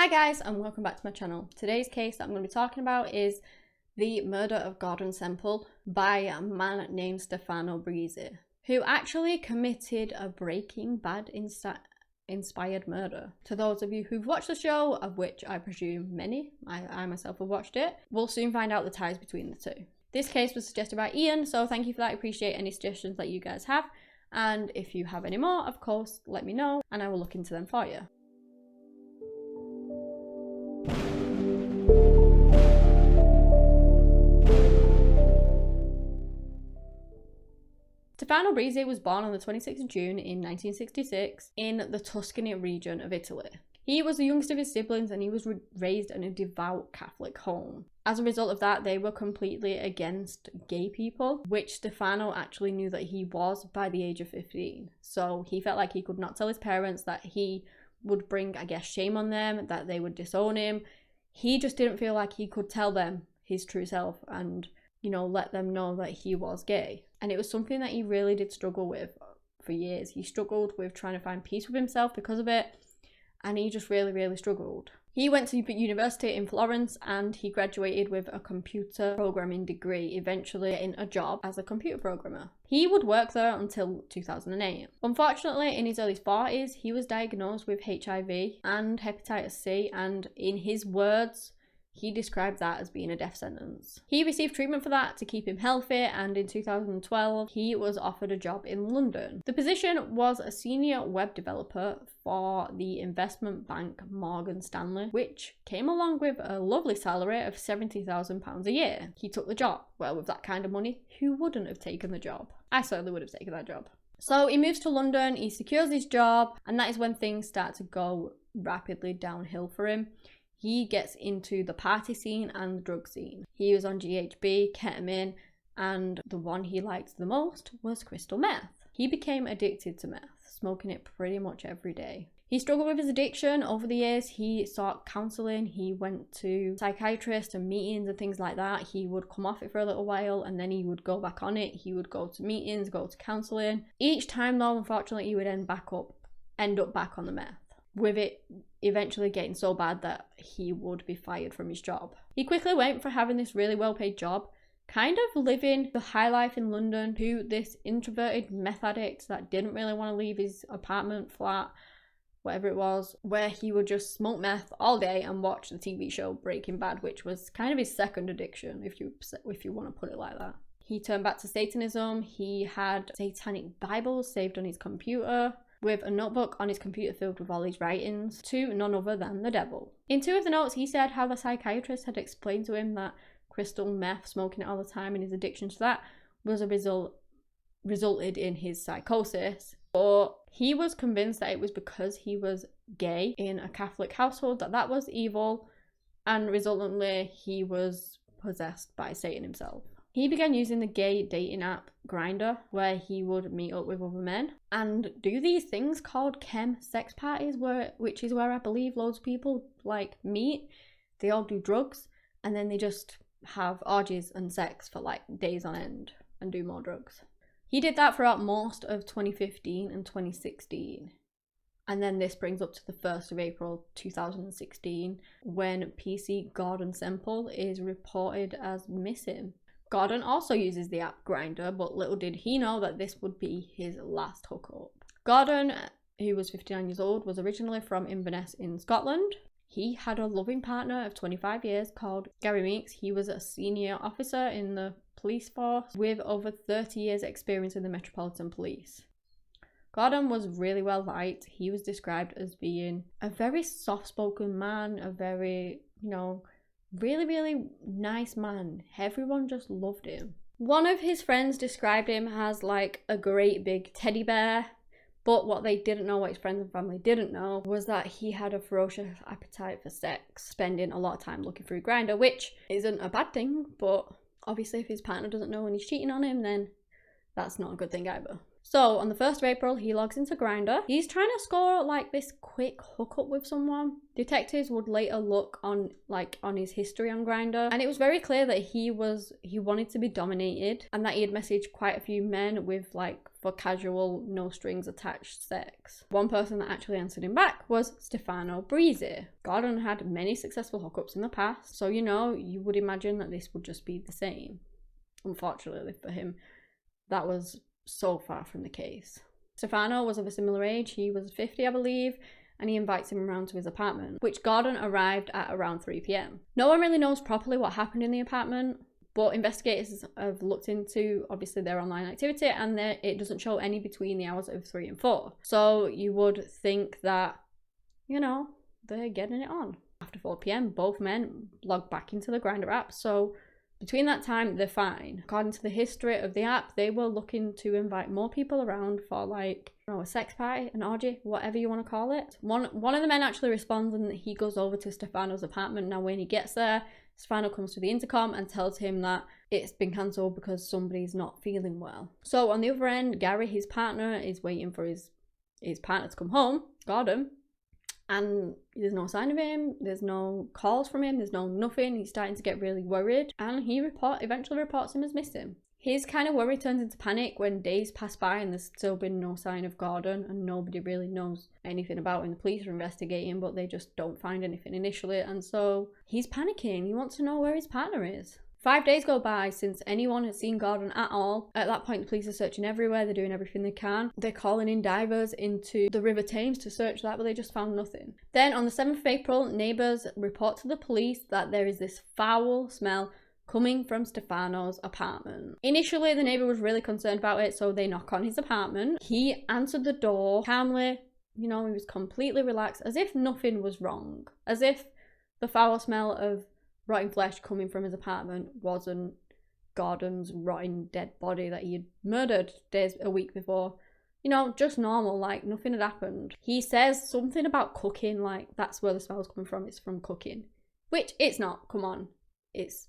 Hi guys, and welcome back to my channel. Today's case that I'm going to be talking about is the murder of Gordon Semple by a man named Stefano Brizzi, who actually committed a Breaking Bad inspired murder. To those of you who've watched the show, of which I presume many, I myself have watched it, we'll soon find out the ties between the two. This case was suggested by Ian, so thank you for that. I appreciate any suggestions that you guys have, and if you have any more, of course, let me know and I will look into them for you. Stefano Brizzi was born on the 26th of June in 1966 in the Tuscany region of Italy. He was the youngest of his siblings and he was raised in a devout Catholic home. As a result of that, they were completely against gay people, which Stefano actually knew that he was by the age of 15. So he felt like he could not tell his parents, that he would bring, I guess, shame on them, that they would disown him. He just didn't feel like he could tell them his true self and, you know, let them know that he was gay. And it was something that he really did struggle with for years. He struggled with trying to find peace with himself because of it, and he just really struggled. He went to university in Florence and he graduated with a computer programming degree, eventually getting a job as a computer programmer. He would work there until 2008. Unfortunately, in his early 40s, he was diagnosed with HIV and hepatitis C, and in his words, he described that as being a death sentence. He received treatment for that to keep him healthy, and in 2012, he was offered a job in London. The position was a senior web developer for the investment bank Morgan Stanley, which came along with a lovely salary of £70,000 a year. He took the job. Well, with that kind of money, who wouldn't have taken the job? I certainly would have taken that job. So he moves to London, he secures his job, and that is when things start to go rapidly downhill for him. He gets into the party scene and the drug scene. He was on GHB, ketamine, and the one he liked the most was crystal meth. He became addicted to meth, smoking it pretty much every day. He struggled with his addiction over the years. He sought counselling, he went to psychiatrists and meetings and things like that. He would come off it for a little while and then he would go back on it. He would go to meetings, go to counselling. Each time though, unfortunately, he would end up back on the meth, with it eventually getting so bad that he would be fired from his job. He quickly went from having this really well-paid job, kind of living the high life in London, to this introverted meth addict that didn't really want to leave his apartment, flat, whatever it was, where he would just smoke meth all day and watch the TV show Breaking Bad, which was kind of his second addiction, if you want to put it like that. He turned back to Satanism. He had satanic Bibles saved on his computer, with a notebook on his computer filled with all his writings to none other than the devil. In two of the notes, he said how the psychiatrist had explained to him that crystal meth, smoking it all the time, and his addiction to that was resulted in his psychosis. But he was convinced that it was because he was gay in a Catholic household that was evil, and resultantly he was possessed by Satan himself. He began using the gay dating app Grindr, where he would meet up with other men and do these things called chem sex parties, which is where I believe loads of people like meet. They all do drugs and then they just have orgies and sex for like days on end and do more drugs. He did that throughout most of 2015 and 2016. And then this brings up to the 1st of April 2016, when PC Gordon Semple is reported as missing. Gordon also uses the app Grindr, but little did he know that this would be his last hookup. Gordon, who was 59 years old, was originally from Inverness in Scotland. He had a loving partner of 25 years called Gary Meeks. He was a senior officer in the police force with over 30 years experience in the Metropolitan Police. Gordon was really well liked. He was described as being a very soft-spoken man, a very, really nice man. Everyone just loved him. One of his friends described him as like a great big teddy bear, but what they didn't know, what his friends and family didn't know, was that he had a ferocious appetite for sex, spending a lot of time looking through Grindr, which isn't a bad thing, but obviously if his partner doesn't know when he's cheating on him, then that's not a good thing either. So on the 1st of April, he logs into Grindr. He's trying to score like this quick hookup with someone. Detectives would later look on his history on Grindr, and it was very clear that he wanted to be dominated, and that he had messaged quite a few men with for casual, no strings attached sex. One person that actually answered him back was Stefano Breezy. Gordon had many successful hookups in the past, so you would imagine that this would just be the same. Unfortunately for him, that was so far from the case. Stefano was of a similar age. He was 50, I believe, and he invites him around to his apartment, which Gordon arrived at around 3 p.m. No one really knows properly what happened in the apartment, but investigators have looked into, obviously, their online activity, and it doesn't show any between the hours of 3 and 4. So you would think that, they're getting it on. After 4 p.m, both men log back into the Grindr app, so between that time, they're fine. According to the history of the app, they were looking to invite more people around for a sex party, an orgy, whatever you want to call it. One of the men actually responds, and he goes over to Stefano's apartment. Now, when he gets there, Stefano comes to the intercom and tells him that it's been cancelled because somebody's not feeling well. So on the other end, Gary, his partner, is waiting for his partner to come home, Gordon. And there's no sign of him, there's no calls from him, there's no nothing. He's starting to get really worried, and he eventually reports him as missing. His kind of worry turns into panic when days pass by and there's still been no sign of Gordon, and nobody really knows anything about him. The police are investigating, but they just don't find anything initially, and so he's panicking. He wants to know where his partner is. 5 days go by since anyone has seen Gordon at all. At that point, the police are searching everywhere. They're doing everything they can. They're calling in divers into the River Thames to search that, but they just found nothing. Then on the 7th of April, neighbours report to the police that there is this foul smell coming from Stefano's apartment. Initially, the neighbour was really concerned about it, so they knock on his apartment. He answered the door calmly. He was completely relaxed, as if nothing was wrong. As if the foul smell of rotting flesh coming from his apartment wasn't Gordon's rotting dead body that he had murdered a week before. Just normal, nothing had happened. He says something about cooking, that's where the smell's coming from, it's from cooking. Which it's not, come on. His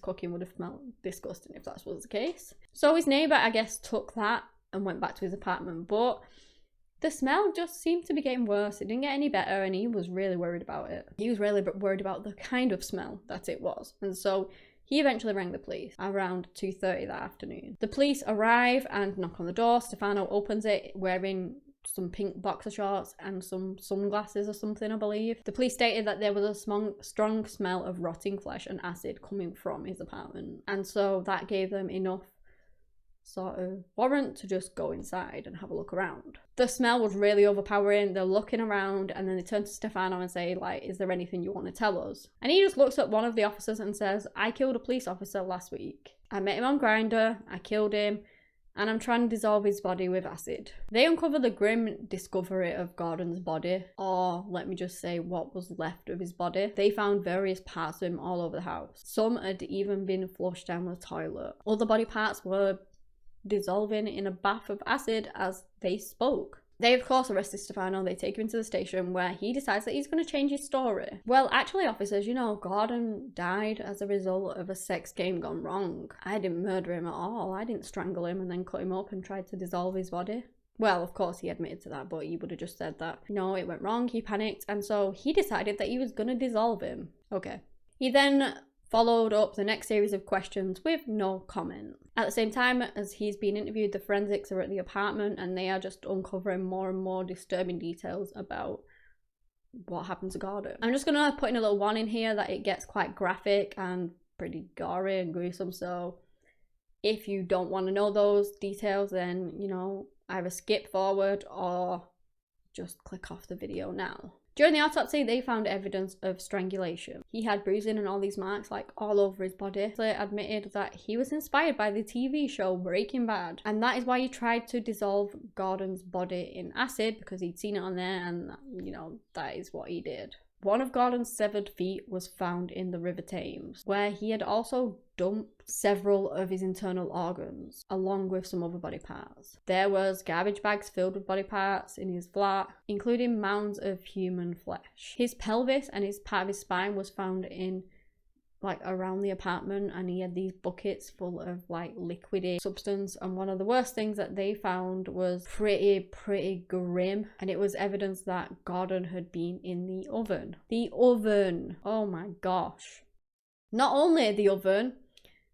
cooking would have smelled disgusting if that was the case. So his neighbour, I guess, took that and went back to his apartment, but the smell just seemed to be getting worse. It didn't get any better, and he was really worried about it. He was really worried about the kind of smell that it was. And so he eventually rang the police around 2:30 that afternoon. The police arrive and knock on the door. Stefano opens it wearing some pink boxer shorts and some sunglasses or something, I believe. The police stated that there was a strong smell of rotting flesh and acid coming from his apartment. And so that gave them enough sort of warrant to just go inside and have a look around. The smell was really overpowering. They're looking around, and then they turn to Stefano and say, is there anything you want to tell us? And he just looks at one of the officers and says, I killed a police officer last week. I met him on Grindr, I killed him, and I'm trying to dissolve his body with acid. They uncover the grim discovery of Gordon's body, or let me just say what was left of his body. They found various parts of him all over the house. Some had even been flushed down the toilet. Other body parts were dissolving in a bath of acid as they spoke. They of course arrested Stefano. They take him into the station where he decides that he's going to change his story. Well, actually, officers, Gordon died as a result of a sex game gone wrong. I didn't murder him at all. I didn't strangle him and then cut him up and tried to dissolve his body. Well, of course he admitted to that, but he would have just said that, it went wrong, he panicked, and so he decided that he was going to dissolve him. Okay. He then followed up the next series of questions with no comment. At the same time as he's being interviewed, the forensics are at the apartment, and they are just uncovering more and more disturbing details about what happened to Gordon. I'm just gonna put in a little warning here that it gets quite graphic and pretty gory and gruesome, so if you don't want to know those details, then, either skip forward or just click off the video now. During the autopsy, they found evidence of strangulation. He had bruising and all these marks all over his body. He admitted that he was inspired by the TV show Breaking Bad, and that is why he tried to dissolve Gordon's body in acid, because he'd seen it on there, and that is what he did. One of Gordon's severed feet was found in the River Thames, where he had also dumped several of his internal organs, along with some other body parts. There was garbage bags filled with body parts in his flat, including mounds of human flesh. His pelvis and part of his spine was found in like around the apartment, and he had these buckets full of like liquidy substance, and one of the worst things that they found was pretty grim, and it was evidence that Gordon had been in the oven. The oven! Oh my gosh. Not only the oven,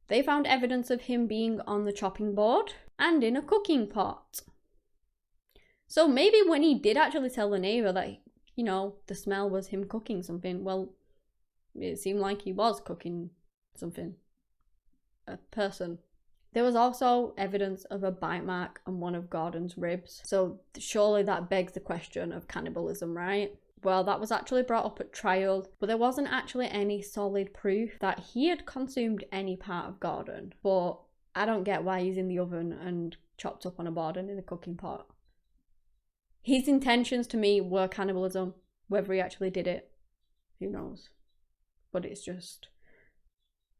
they found evidence of him being on the chopping board and in a cooking pot. So maybe when he did actually tell the neighbour that, you know, the smell was him cooking something, well, it seemed like he was cooking something. A person. There was also evidence of a bite mark on one of Gordon's ribs. So surely that begs the question of cannibalism, right? Well, that was actually brought up at trial, but there wasn't actually any solid proof that he had consumed any part of Gordon. But I don't get why he's in the oven and chopped up on a board and in a cooking pot. His intentions to me were cannibalism. Whether he actually did it, who knows? But it's just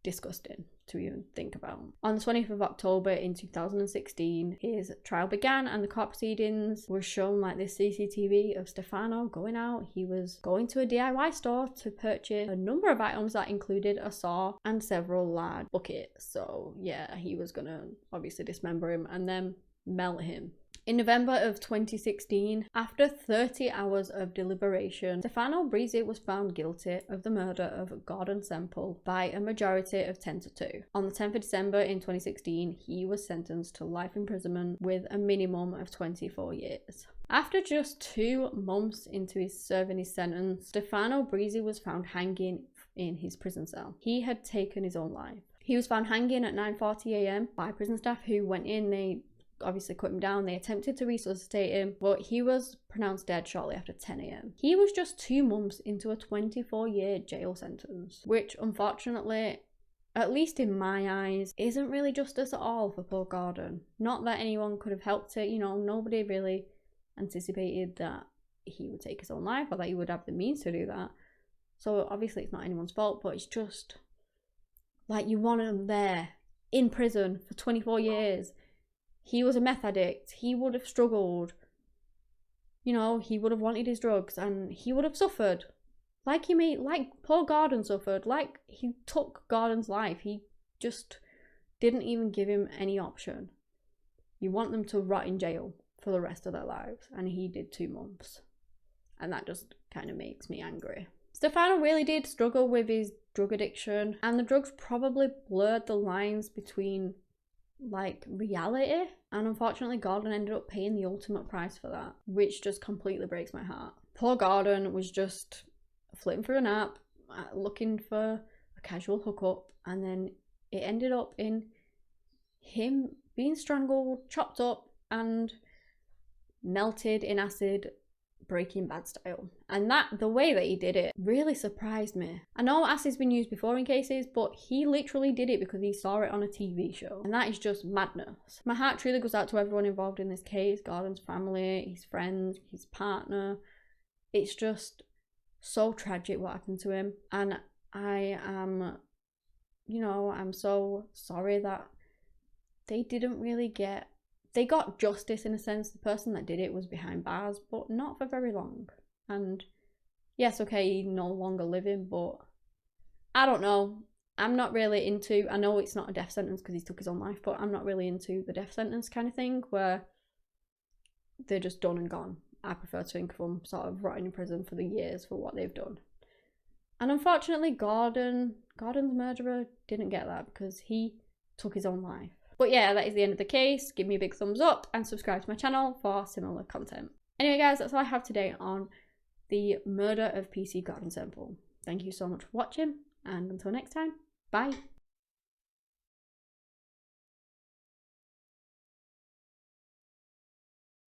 disgusting to even think about. On the 20th of October in 2016, his trial began and the court proceedings were shown like this CCTV of Stefano going out. He was going to a DIY store to purchase a number of items that included a saw and several large buckets. So yeah, he was gonna obviously dismember him and then melt him. In November of 2016, after 30 hours of deliberation, Stefano Brizzi was found guilty of the murder of Gordon Semple by a majority of 10-2. On the 10th of December in 2016, he was sentenced to life imprisonment with a minimum of 24 years. After just 2 months into his serving his sentence, Stefano Brizzi was found hanging in his prison cell. He had taken his own life. He was found hanging at 9:40 a.m. by prison staff who went in. They obviously cut him down. They attempted to resuscitate him, but he was pronounced dead shortly after 10 a.m. He was just 2 months into a 24-year jail sentence, which unfortunately, at least in my eyes, isn't really justice at all for poor Gordon. Not that anyone could have helped it, you know, nobody really anticipated that he would take his own life or that he would have the means to do that. So obviously it's not anyone's fault, but it's just like you want him there in prison for 24 years. He was a meth addict. He would have struggled. You know, he would have wanted his drugs and he would have suffered. Like poor Gordon suffered. Like he took Gordon's life. He just didn't even give him any option. You want them to rot in jail for the rest of their lives. And he did 2 months. And that just kind of makes me angry. Stefano really did struggle with his drug addiction. And the drugs probably blurred the lines between like reality, and unfortunately Gordon ended up paying the ultimate price for that, which just completely breaks my heart. Poor Gordon was just flitting through an app looking for a casual hookup, and then it ended up in him being strangled, chopped up and melted in acid, Breaking Bad style. And the way that he did it really surprised me. I know acid's been used before in cases, but he literally did it because he saw it on a TV show. And that is just madness. My heart truly goes out to everyone involved in this case, Gordon's family, his friends, his partner. It's just so tragic what happened to him. And I am, you know, I'm so sorry that they didn't really get... They got justice in a sense. The person that did it was behind bars, but not for very long. And yes, okay, he's no longer living, but I don't know. I'm not really into, I know it's not a death sentence because he took his own life, but I'm not really into the death sentence kind of thing where they're just done and gone. I prefer to think of them sort of rotting in prison for the years for what they've done. And unfortunately, Gordon's murderer didn't get that because he took his own life. But yeah, that is the end of the case. Give me a big thumbs up and subscribe to my channel for similar content. Anyway guys, that's all I have today on the murder of PC Gordon Semple. Thank you so much for watching, and until next time, bye.